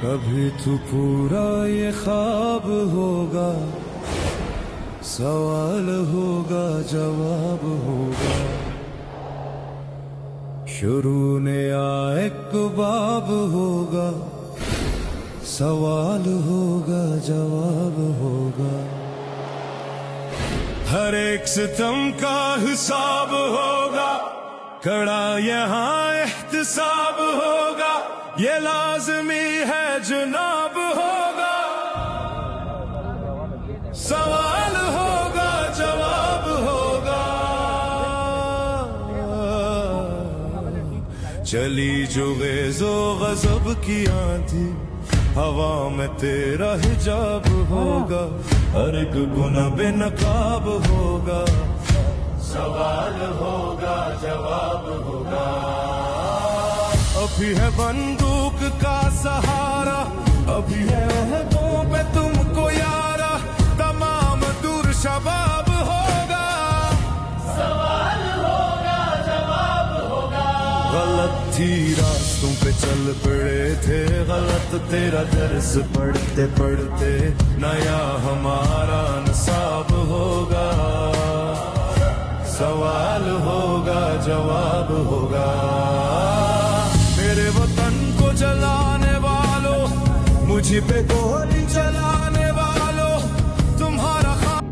कभी तू पूरा ये ख्वाब होगा, सवाल होगा जवाब होगा, शुरू ने एक बाब होगा, सवाल होगा जवाब होगा, हर एक सितम का हिसाब होगा, कड़ा यहाँ एहतिसाब होगा, ये लाज़मी है जनाब होगा, सवाल होगा जवाब होगा, चली जो ग़ैज़ो ग़ज़ब की आंधी, हवा में तेरा हिजाब होगा, हर एक गुनाह बेनकाब होगा, सवाल होगा जवाब होगा, अभी है बंदूक का सहारा, अभी है अहदों पे तुमको यारा, तमाम दूर शबाब होगा, सवाल होगा जवाब होगा, गलत थी रास्तों पे चल पड़े थे, गलत तेरा दर्स पढ़ते पढ़ते, नया हमारा नसाब होगा, सवाल होगा जवाब होगा, मेरे वतन को जलाने वालों, मुझ पे गोली चला